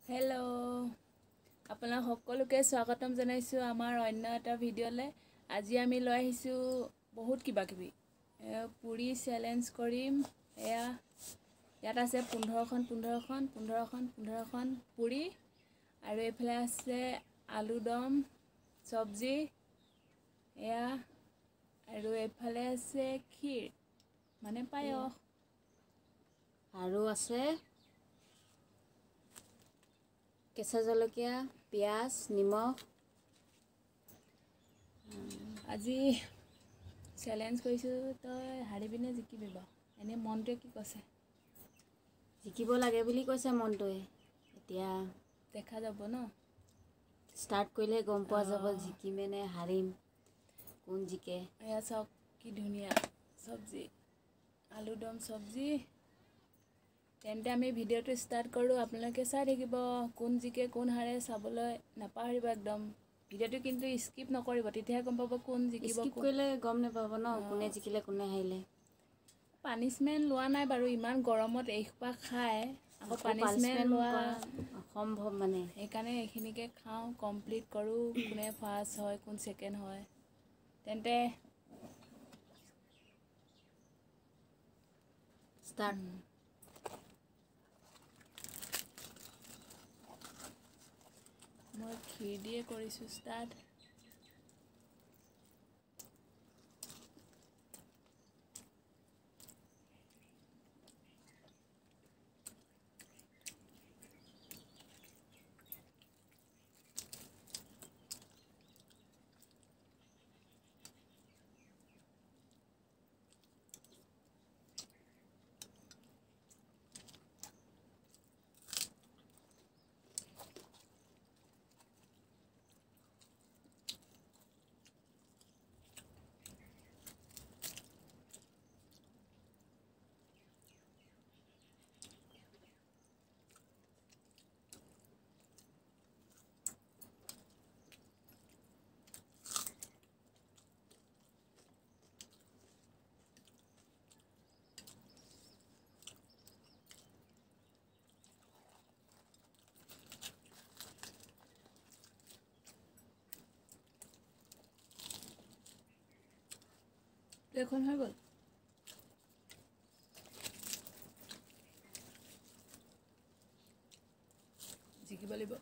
Hello' আপোনাক সকলোকে স্বাগতম জনাইছোঁ আমাৰ অন্য এটা ভিডিঅ'লৈ। আজি আমি লৈ আহিছোঁ বহুত কিবাকিবি পুৰি চেলেঞ্জ কৰিম। ইয়াত আছে 15খন পুৰি আৰু এইফালে আছে আলু দম চব্জি আৰু এইফালে আছে ক্ষীৰ মানে পায়স আৰু আছে কেঁচা জলকীয়া, পিঁয়াজ, নিমখ। আজি চেলেঞ্জ কৰিছোঁ, তই হাৰিবিনে জিকিবি বাৰু? এনেই মনটোৱে কি কৈছে? জিকিব লাগে বুলি কৈছে মনটোৱে। এতিয়া দেখা যাব ন। ষ্টাৰ্ট কৰিলে গম পোৱা যাব জিকিমে নে হাৰিম, কোন জিকে। এয়া চাওক কি ধুনীয়া চব্জি, আলু দম চব্জি। তেন্তে আমি ভিডিঅ'টো ষ্টাৰ্ট কৰোঁ। আপোনালোকে চাই থাকিব, কোন জিকে কোন হাৰে চাবলৈ নাপাহৰিব একদম। ভিডিঅ'টো কিন্তু স্কিপ নকৰিব, তেতিয়াহে গম পাব কোন জিকিব স্কিপ কোন। কৰিলে গম নাপাব ন, কোনে জিকিলে কোনে হাৰিলে। পানিছমেণ্ট লোৱা নাই বাৰু, ইমান গৰমত এইসোপা খাই আকৌ পানিছমেণ্ট লোৱা কৰা অসম্ভৱ মানে। সেইকাৰণে এইখিনিকে খাওঁ, কমপ্লিট কৰোঁ। কোনে ফাৰ্ষ্ট হয় কোন ছেকেণ্ড হয়। তেন্তে ষ্টাৰ্ট। মই ক্ষীৰ দিয়ে কৰিছোঁ ষ্টাৰ্ট। এখন হৈ গ'ল। জিকিব লাগিব।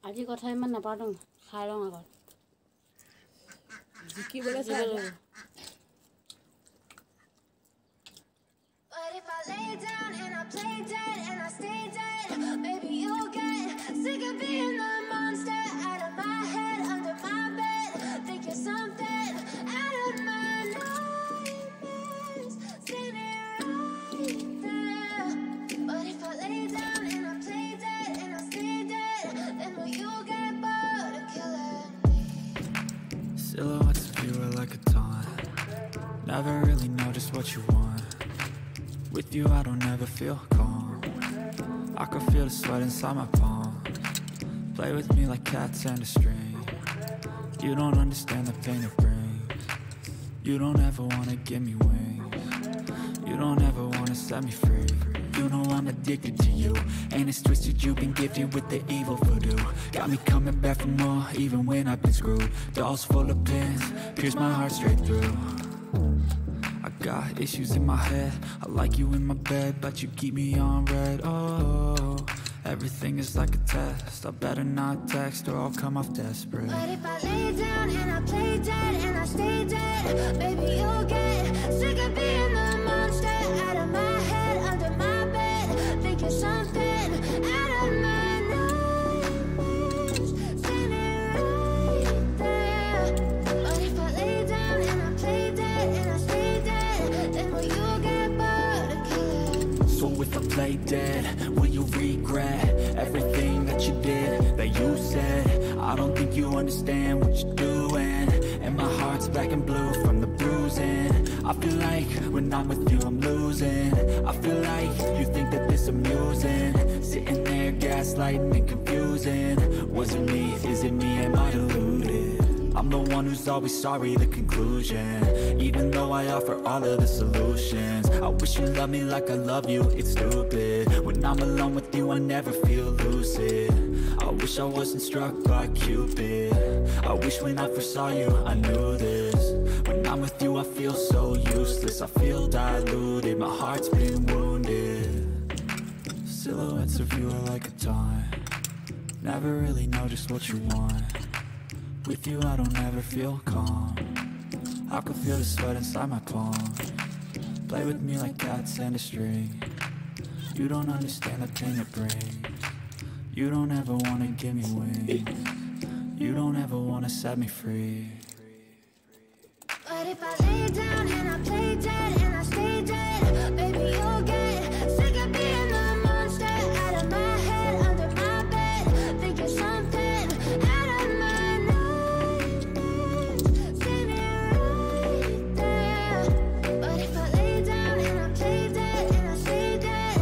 আজি কথা ইমান নাপাতো খাই লওঁ আগত জিকিবলৈ চাই লওঁ But if I lay down and I play dead and I stay dead, maybe you'll get sick of being the monster out of my head, under my bed. Think you're something out of my nightmares, standing right there. But if I lay down and I play dead and I stay dead, then will you get bored of killing me? Silhouettes of you are like a taunt. Never really know just what you want. With you I don't ever feel calm. I can feel the sweat inside my palm. Play with me like cats and a string. You don't understand the pain it brings. You don't ever wanna give me wings. You don't ever wanna set me free. You know I'm addicted to you, and it's twisted, you've been gifted with the evil voodoo. Got me coming back for more, even when I've been screwed. Dolls full of pins, pierce my heart straight through. I got issues in my head, I like you in my bed, but you keep me on red. Oh, everything is like a test, I better not text or I'll come off desperate. But if I lay down and I play dead and I stay dead, maybe you'll get sick of being the monster out of my head, under my bed. Think you're something out of my nightmares, standing right there. But if I lay down and I play dead and I stay dead, then will you get bored of killing me? So if I play dead, will you regret everything that you did, that you said? I don't think you understand what you're doing, and my heart's black and blue from the bruising. I feel like when I'm with you I'm losing. I feel like you think that this amusing, sitting there gaslighting and confusing. Was it me? Is it me? Am I deluded? I'm the one who's always sorry, the conclusion. Even though I offer all of the solutions, I wish you loved me like I love you, it's stupid. When I'm alone with you I never feel lucid. I wish I wasn't struck by Cupid. I wish when I first saw you I knew this. When I'm with you I feel so useless, I feel diluted, my heart's been wounded. Silhouettes of you are like a taunt. Never really know just what you want. With you I don't ever feel calm. I can feel the sweat inside my palm. Play with me like cats and a string. You don't understand the pain it brings. You don't ever wanna give me wings. You don't ever wanna set me free. But if I lay down and I play dead and I stay dead, maybe you'll get sick of being the monster out of my head, under my bed. Think you're something out of my nightmares, standing right there. But if I lay down and I play dead and I stay dead.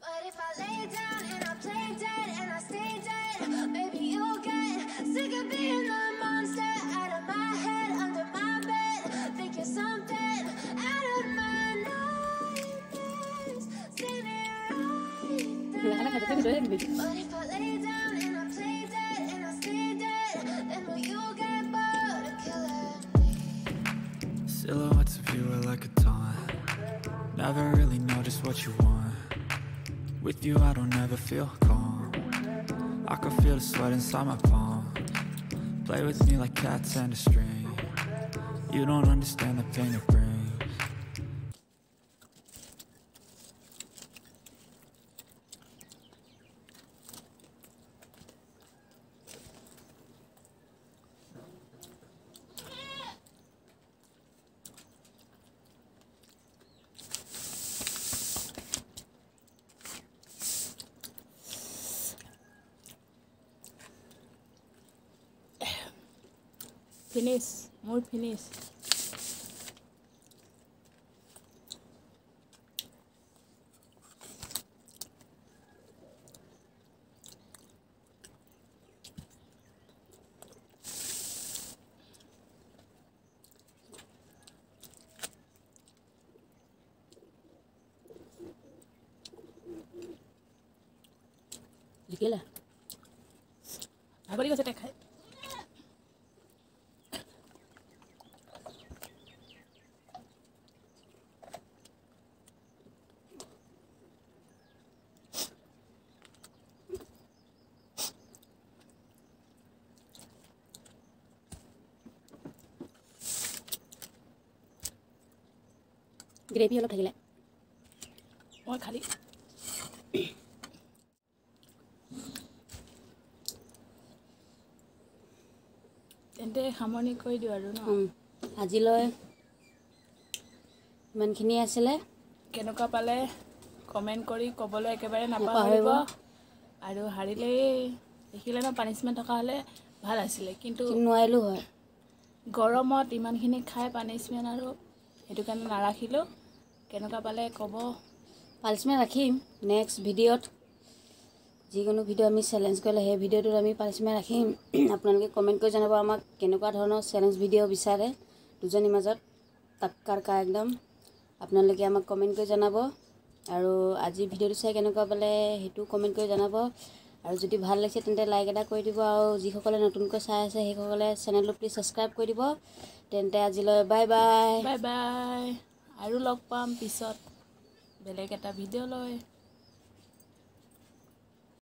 But if I lay down and I play dead and I stay dead, maybe you'll get sick of being the monster out of my head, under my bed. Think you're something out of my nightmares, standing right there. But if I lay down and I play dead and I stay dead, then will you get bored of killing me? Silhouettes of you are like a taunt. Never really know just what you want. With you I don't ever feel calm. I can feel the sweat inside my palm. Play with me like cats and a string. You don't understand the pain it brings. Finish, mood finish. দেখিলা ভাগৰি গৈছে তাই খাই gravy অলপ থাকিলে মই খালি তেন্তে সামৰণি কৰি দিওঁ আৰু ন আজিলৈ ইমানখিনি আছিলে কেনেকুৱা পালে কমেণ্ট কৰি ক'বলৈ একেবাৰে নাপাহৰিব আৰু হাৰিলেই দেখিলে ন পানিছমেণ্ট থকা হ'লে ভাল আছিলে কিন্তু নোৱাৰিলোঁ হয় গৰমত ইমানখিনি খাই পানিছমেণ্ট আৰু সেইটো কাৰণে নাৰাখিলোঁ কেনেকুৱা পালে ক'ব পানিছমেণ্ট ৰাখিম নেক্সট ভিডিঅ'ত যিকোনো ভিডিঅ' আমি চেলেঞ্জ কৰিলে সেই ভিডিঅ'টোত আমি পানিছমেণ্ট ৰাখিম আপোনালোকে কমেণ্ট কৰি জনাব আমাক কেনেকুৱা ধৰণৰ চেলেঞ্জ ভিডিঅ' বিচাৰে দুজনীৰ মাজত টক্কৰ কা একদম আপোনালোকে আমাক কমেণ্ট কৰি জনাব আৰু আজি ভিডিঅ'টো চাই কেনেকুৱা পালে সেইটো কমেণ্ট কৰি জনাব আৰু যদি ভাল লাগিছে তেন্তে লাইক এটা কৰি দিব আৰু যিসকলে নতুনকৈ চাই আছে সেইসকলে চেনেলটো প্লিজ ছাবস্ক্ৰাইব কৰি দিব তেন্তে আজিলৈ বাই বাই বাই বাই আৰু লগ পাম পিছত বেলেগ এটা ভিডিঅ' লৈ